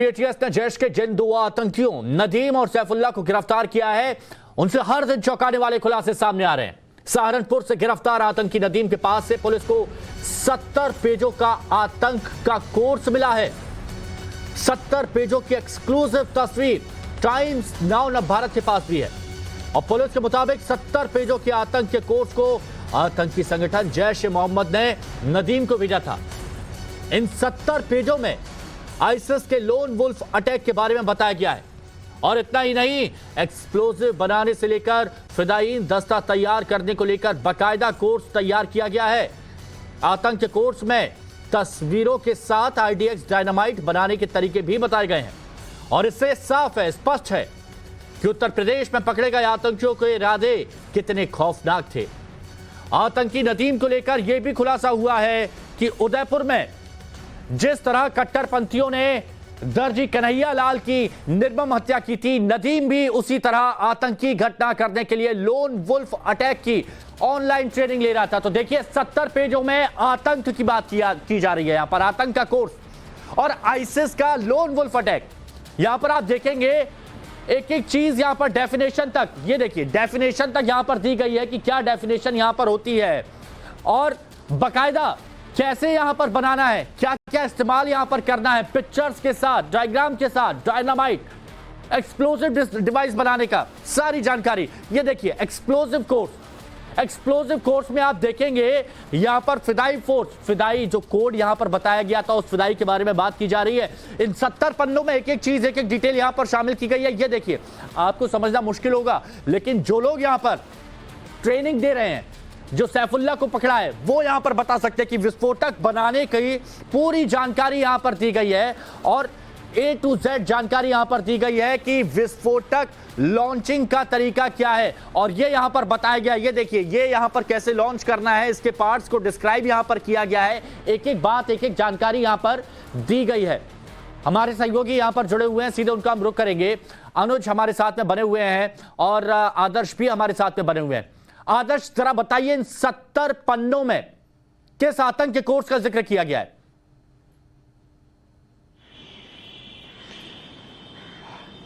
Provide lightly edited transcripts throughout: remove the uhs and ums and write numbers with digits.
ATS ने जैश के जिन दो आतंकियों नदीम और सैफुल्लाह को गिरफ्तार किया है, उनसे हर दिन चौंकाने वाले खुलासे सामने आ रहे हैं। सहारनपुर से गिरफ्तार आतंकी नदीम के पास से पुलिस को 70 पेजों का आतंक का कोर्स मिला है। 70 पेजों की एक्सक्लूसिव तस्वीर टाइम्स नाउ न भारत के पास भी है और पुलिस के मुताबिक 70 पेजों के आतंक के कोर्स को आतंकी संगठन जैश ए मोहम्मद ने नदीम को भेजा था। इन 70 पेजों में आईसिस के लोन वुल्फ अटैक के बारे में बताया गया है और इतना ही नहीं, एक्सप्लोजिव बनाने से लेकर फिदायीन दस्ता तैयार करने को लेकर बाकायदा कोर्स तैयार किया गया है। आतंक के कोर्स में तस्वीरों के साथ आईडीएक्स डायनामाइट बनाने के तरीके भी बताए गए हैं और इससे साफ है, स्पष्ट है कि उत्तर प्रदेश में पकड़े गए आतंकियों के इरादे कितने खौफनाक थे। आतंकी नदीम को लेकर यह भी खुलासा हुआ है कि उदयपुर में जिस तरह कट्टरपंथियों ने दर्जी कन्हैया लाल की निर्मम हत्या की थी, नदीम भी उसी तरह आतंकी घटना करने के लिए लोन वुल्फ अटैक की ऑनलाइन ट्रेनिंग ले रहा था। तो देखिए 70 पेजों में आतंक की बात की जा रही है। यहां पर आतंक का कोर्स और आईसिस का लोन वुल्फ अटैक। यहां पर आप देखेंगे एक एक चीज यहां पर डेफिनेशन तक, ये देखिए डेफिनेशन तक यहां पर दी गई है कि क्या डेफिनेशन यहां पर होती है और बकायदा कैसे यहां पर बनाना है, क्या क्या इस्तेमाल यहां पर करना है, पिक्चर्स के साथ, डायग्राम के साथ, डायनामाइट, एक्सप्लोजिव डिवाइस बनाने का सारी जानकारी। ये देखिए एक्सप्लोजिव कोर्स में आप देखेंगे यहां पर फिदाई फोर्स, फिदाई जो कोड यहां पर बताया गया था उस फिदाई के बारे में बात की जा रही है। इन 70 पन्नों में एक एक चीज, एक एक डिटेल यहां पर शामिल की गई है। ये देखिए, आपको समझना मुश्किल होगा लेकिन जो लोग यहां पर ट्रेनिंग दे रहे हैं, जो सैफुल्लाह को पकड़ा है, वो यहां पर बता सकते हैं कि विस्फोटक बनाने की पूरी जानकारी यहां पर दी गई है और A to Z जानकारी यहां पर दी गई है कि विस्फोटक लॉन्चिंग का तरीका क्या है और ये यहां पर बताया गया। ये देखिए, ये यहां पर कैसे लॉन्च करना है, इसके पार्ट्स को डिस्क्राइब यहां पर किया गया है। एक एक बात, एक एक जानकारी यहां पर दी गई है। हमारे सहयोगी यहां पर जुड़े हुए हैं, सीधे उनका हम रुख करेंगे। अनुज हमारे साथ में बने हुए हैं और आदर्श भी हमारे साथ में बने हुए हैं। आदर्श, जरा बताइए इन 70 पन्नों में किस आतंक के कोर्स का जिक्र किया गया है?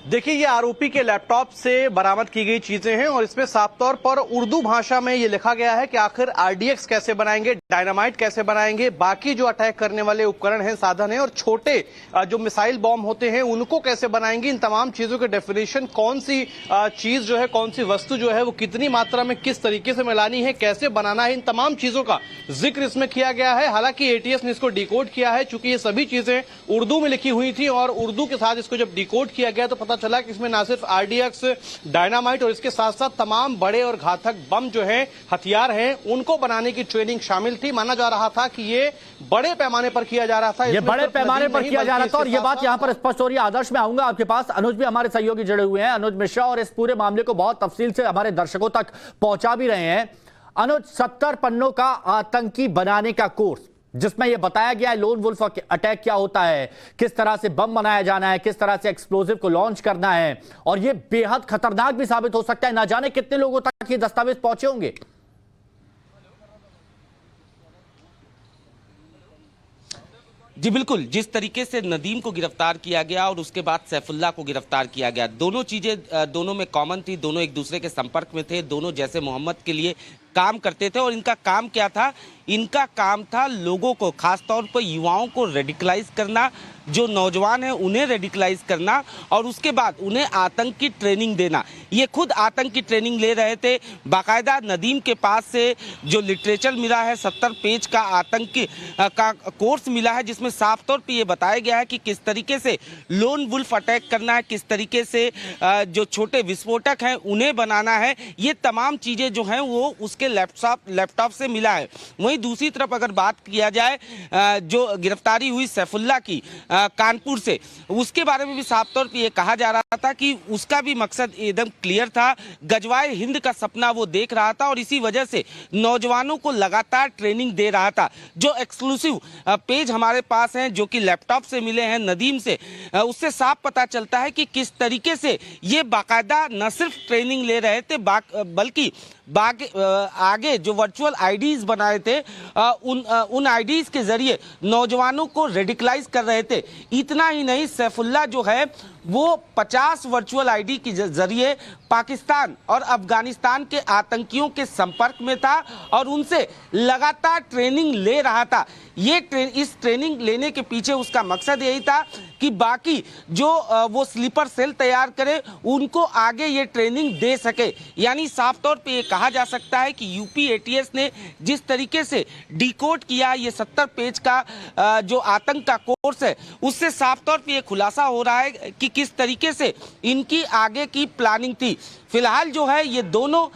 देखिए, ये आरोपी के लैपटॉप से बरामद की गई चीजें हैं और इसमें साफ तौर पर उर्दू भाषा में ये लिखा गया है कि आखिर आरडीएक्स कैसे बनाएंगे, डायनामाइट कैसे बनाएंगे, बाकी जो अटैक करने वाले उपकरण हैं, साधन हैं और छोटे जो मिसाइल बॉम्ब होते हैं उनको कैसे बनाएंगे। इन तमाम चीजों के डेफिनेशन, कौन सी चीज जो है, कौन सी वस्तु जो है वो कितनी मात्रा में किस तरीके से मिलानी है, कैसे बनाना है, इन तमाम चीजों का जिक्र इसमें किया गया है। हालांकि एटीएस ने इसको डिकोड किया है, चूंकि ये सभी चीजें उर्दू में लिखी हुई थी और उर्दू के साथ इसको जब डिकोड किया गया तो चला कि इसमें ना सिर्फ आरडीएक्स, डायनामाइट और इसके साथ साथ तमाम बड़े और घातक बम जो हैं, हथियार हैं, उनको बनाने की ट्रेनिंग शामिल थी। माना जा रहा था कि ये बड़े पैमाने पर किया जा रहा था, ये बड़े पैमाने पर किया जा रहा था और ये बात यहां पर स्पष्ट हो रही है। आदर्श में आऊंगा आपके पास, अनुज भी हमारे सहयोगी जुड़े हुए हैं, अनुज मिश्रा, और इस पूरे मामले को बहुत तफसील से हमारे दर्शकों तक पहुंचा भी रहे हैं। अनुज, 70 पन्नों का आतंकी बनाने का कोर्स जिसमें यह बताया गया है लोन वुल्फ अटैक क्या होता है, किस तरह से बम बनाया जाना है, किस तरह से एक्सप्लोजिव को लॉन्च करना है और यह बेहद खतरनाक भी साबित हो सकता है। ना जाने कितने लोगों तक ये दस्तावेज पहुंचे होंगे। जी बिल्कुल, जिस तरीके से नदीम को गिरफ्तार किया गया और उसके बाद सैफुल्लाह को गिरफ्तार किया गया, दोनों चीजें दोनों में कॉमन थी, दोनों एक दूसरे के संपर्क में थे, दोनों जैसे मोहम्मद के लिए काम करते थे और इनका काम क्या था? इनका काम था लोगों को, खासतौर पर युवाओं को रेडिकलाइज करना, जो नौजवान हैं उन्हें रेडिकलाइज करना और उसके बाद उन्हें आतंक की ट्रेनिंग देना। ये खुद आतंक की ट्रेनिंग ले रहे थे। बाकायदा नदीम के पास से जो लिटरेचर मिला है, 70 पेज का आतंक का कोर्स मिला है, जिसमें साफ तौर पे ये बताया गया है कि किस तरीके से लोन वुल्फ अटैक करना है, किस तरीके से जो छोटे विस्फोटक हैं उन्हें बनाना है। ये तमाम चीज़ें जो हैं वो उसके लैपटॉप से मिला है। वहीं दूसरी तरफ अगर बात किया जाए जो गिरफ्तारी हुई सैफुल्लाह की कानपुर से, उसके बारे में भी साफ तौर पे ये कहा जा रहा था कि उसका भी मकसद एकदम क्लियर था। गजवाए हिंद का सपना वो देख रहा था और इसी वजह से नौजवानों को लगातार ट्रेनिंग दे रहा था। जो एक्सक्लूसिव पेज हमारे पास हैं, जो कि लैपटॉप से मिले हैं नदीम से, उससे साफ पता चलता है कि किस तरीके से ये बाकायदा न सिर्फ ट्रेनिंग ले रहे थे बल्कि आगे जो वर्चुअल आईडीज बनाए थे उन आईडीज के जरिए नौजवानों को रेडिकलाइज कर रहे थे। इतना ही नहीं, सैफुल्लाह जो है वो 50 वर्चुअल आईडी के जरिए पाकिस्तान और अफगानिस्तान के आतंकियों के संपर्क में था और उनसे लगातार ट्रेनिंग ले रहा था। इस ट्रेनिंग लेने के पीछे उसका मकसद यही था कि बाकी जो वो स्लीपर सेल तैयार करे उनको आगे ये ट्रेनिंग दे सके। यानी साफ तौर पे ये कहा जा सकता है कि यूपी एटीएस ने जिस तरीके से डिकोड किया ये 70 पेज का जो आतंक का कोर्स है, उससे साफ तौर पे ये खुलासा हो रहा है कि किस तरीके से इनकी आगे की प्लानिंग थी। फिलहाल जो है ये दोनों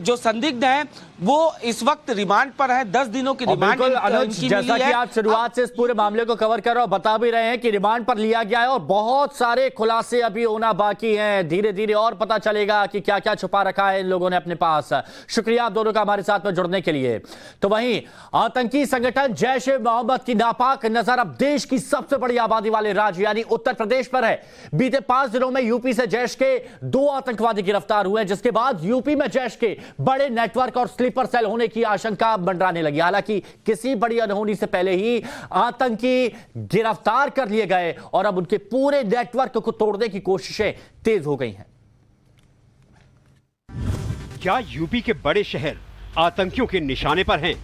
जो संदिग्ध हैं वो इस वक्त रिमांड पर है। 10 दिनों की रिमांड अनुज, जैसा कि आप शुरुआत से इस पूरे मामले को कवर कर रहे हो, बता भी रहे हैं कि रिमांड पर लिया गया है और बहुत सारे खुलासे अभी होना बाकी हैं। धीरे धीरे और पता चलेगा कि क्या क्या छुपा रखा है इन लोगों ने अपने पास। शुक्रिया आप दोनों का हमारे साथ में जुड़ने के लिए। तो वहीं आतंकी संगठन जैश ए मोहम्मद की नापाक नजर अब देश की सबसे बड़ी आबादी वाले राज्य यानी उत्तर प्रदेश पर है। बीते 5 दिनों में यूपी से जैश के 2 आतंकवादी गिरफ्तार हुए, जिसके बाद यूपी में जैश के बड़े नेटवर्क और स्लीपर सेल होने की आशंका मंडराने लगी। हालांकि किसी बड़ी अनहोनी से पहले ही आतंकी गिरफ्तार कर लिए गए और अब उनके पूरे नेटवर्क को तोड़ने की कोशिशें तेज हो गई हैं। क्या यूपी के बड़े शहर आतंकियों के निशाने पर हैं?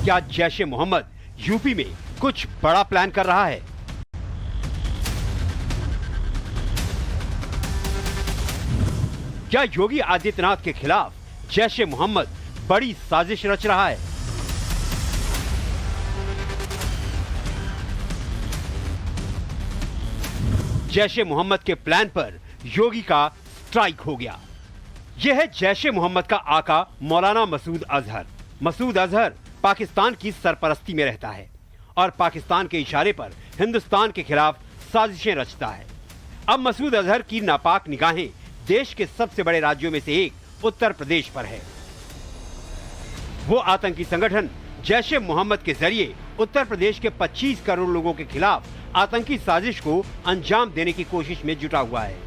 क्या जैश ए मोहम्मद यूपी में कुछ बड़ा प्लान कर रहा है? क्या योगी आदित्यनाथ के खिलाफ जैश ए मोहम्मद बड़ी साजिश रच रहा है? जैश ए मोहम्मद के प्लान पर योगी का स्ट्राइक हो गया। यह है जैश ए मोहम्मद का आका मौलाना मसूद अजहर। मसूद अजहर पाकिस्तान की सरपरस्ती में रहता है और पाकिस्तान के इशारे पर हिंदुस्तान के खिलाफ साजिशें रचता है। अब मसूद अजहर की नापाक निगाहें देश के सबसे बड़े राज्यों में से एक उत्तर प्रदेश पर है। वो आतंकी संगठन जैश ए मोहम्मद के जरिए उत्तर प्रदेश के 25 करोड़ लोगों के खिलाफ आतंकी साजिश को अंजाम देने की कोशिश में जुटा हुआ है।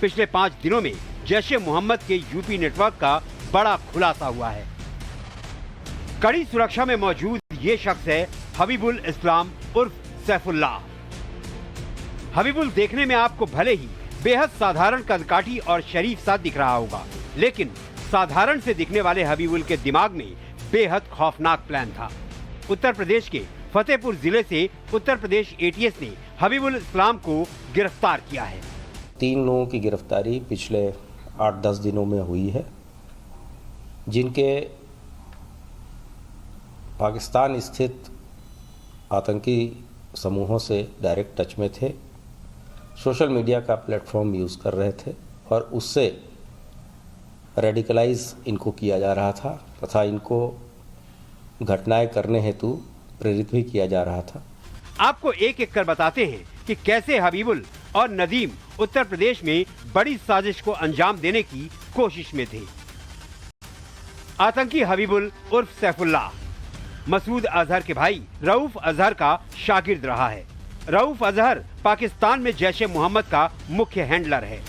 पिछले 5 दिनों में जैश ए मोहम्मद के यूपी नेटवर्क का बड़ा खुलासा हुआ है। कड़ी सुरक्षा में मौजूद ये शख्स है हबीबुल इस्लाम उर्फ सैफुल्लाह। हबीबुल देखने में आपको भले ही बेहद साधारण कदकाठी और शरीफ सा दिख रहा होगा, लेकिन साधारण से दिखने वाले हबीबुल के दिमाग में बेहद खौफनाक प्लान था। उत्तर प्रदेश के फतेहपुर जिले से उत्तर प्रदेश एटीएस ने हबीबुल इस्लाम को गिरफ्तार किया है। 3 लोगों की गिरफ्तारी पिछले 8-10 दिनों में हुई है, जिनके पाकिस्तान स्थित आतंकी समूहों से डायरेक्ट टच में थे, सोशल मीडिया का प्लेटफॉर्म यूज़ कर रहे थे और उससे रेडिकलाइज इनको किया जा रहा था तथा इनको घटनाएं करने हेतु प्रेरित भी किया जा रहा था। आपको एक एक कर बताते हैं कि कैसे हबीबुल और नदीम उत्तर प्रदेश में बड़ी साजिश को अंजाम देने की कोशिश में थे। आतंकी हबीबुल उर्फ सैफुल्लाह मसूद अजहर के भाई रऊफ अजहर का शागिर्द रहा है। रऊफ अजहर पाकिस्तान में जैश ए मोहम्मद का मुख्य हैंडलर है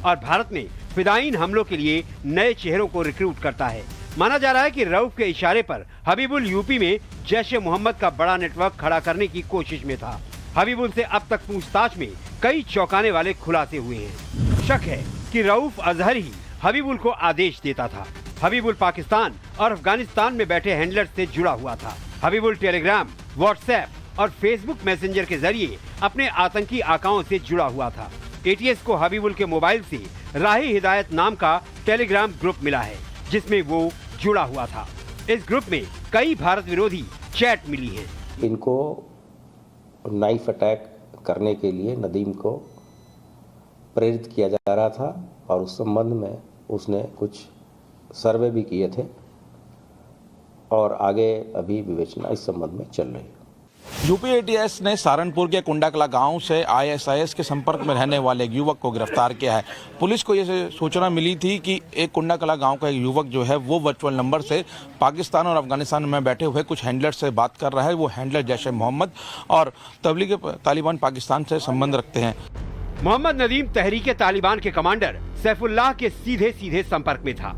और भारत में फिदायीन हमलों के लिए नए चेहरों को रिक्रूट करता है। माना जा रहा है कि रऊफ के इशारे पर हबीबुल यूपी में जैश ए मोहम्मद का बड़ा नेटवर्क खड़ा करने की कोशिश में था। हबीबुल से अब तक पूछताछ में कई चौंकाने वाले खुलासे हुए हैं। शक है कि रऊफ अजहर ही हबीबुल को आदेश देता था। हबीबुल पाकिस्तान और अफगानिस्तान में बैठे हैंडलर से जुड़ा हुआ था। हबीबुल टेलीग्राम, व्हाट्सएप और फेसबुक मैसेंजर के जरिए अपने आतंकी आकाओं से जुड़ा हुआ था। एटीएस को हबीबुल के मोबाइल से राही हिदायत नाम का टेलीग्राम ग्रुप मिला है, जिसमें वो जुड़ा हुआ था। इस ग्रुप में कई भारत विरोधी चैट मिली हैं। इनको नाइफ अटैक करने के लिए नदीम को प्रेरित किया जा रहा था और उस संबंध में उसने कुछ सर्वे भी किए थे और आगे अभी विवेचना इस संबंध में चल रही है। यूपी एटीएस ने सहारनपुर के कुंडाकला गांव से आईएसआईएस के संपर्क में रहने वाले एक युवक को गिरफ्तार किया है। पुलिस को ये सूचना मिली थी कि एक कुंडाकला गांव का एक युवक जो है वो वर्चुअल नंबर से पाकिस्तान और अफगानिस्तान में बैठे हुए कुछ हैंडलर से बात कर रहा है। वो हैंडलर जैश ए मोहम्मद और तबलीग तालिबान पाकिस्तान से संबंध रखते हैं। मोहम्मद नदीम तहरीक तालिबान के कमांडर सैफुल्लाह के सीधे सीधे संपर्क में था।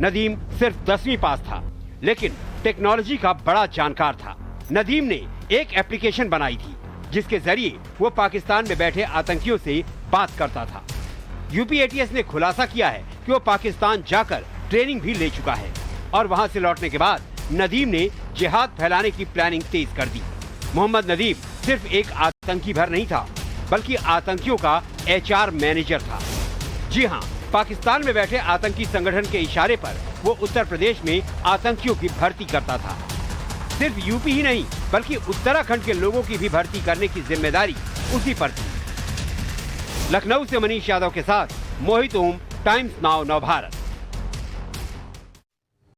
नदीम सिर्फ 10वीं पास था, लेकिन टेक्नोलॉजी का बड़ा जानकार था। नदीम ने एक एप्लीकेशन बनाई थी जिसके जरिए वो पाकिस्तान में बैठे आतंकियों से बात करता था। यूपी एटीएस ने खुलासा किया है कि वो पाकिस्तान जाकर ट्रेनिंग भी ले चुका है और वहां से लौटने के बाद नदीम ने जिहाद फैलाने की प्लानिंग तेज कर दी। मोहम्मद नदीम सिर्फ एक आतंकी भर नहीं था, बल्कि आतंकियों का HR मैनेजर था। जी हाँ, पाकिस्तान में बैठे आतंकी संगठन के इशारे पर वो उत्तर प्रदेश में आतंकियों की भर्ती करता था। सिर्फ यूपी ही नहीं, बल्कि उत्तराखंड के लोगों की भी भर्ती करने की जिम्मेदारी उसी पर थी। लखनऊ से मनीष यादव के साथ मोहित ओम, टाइम्स नाउ नव भारत।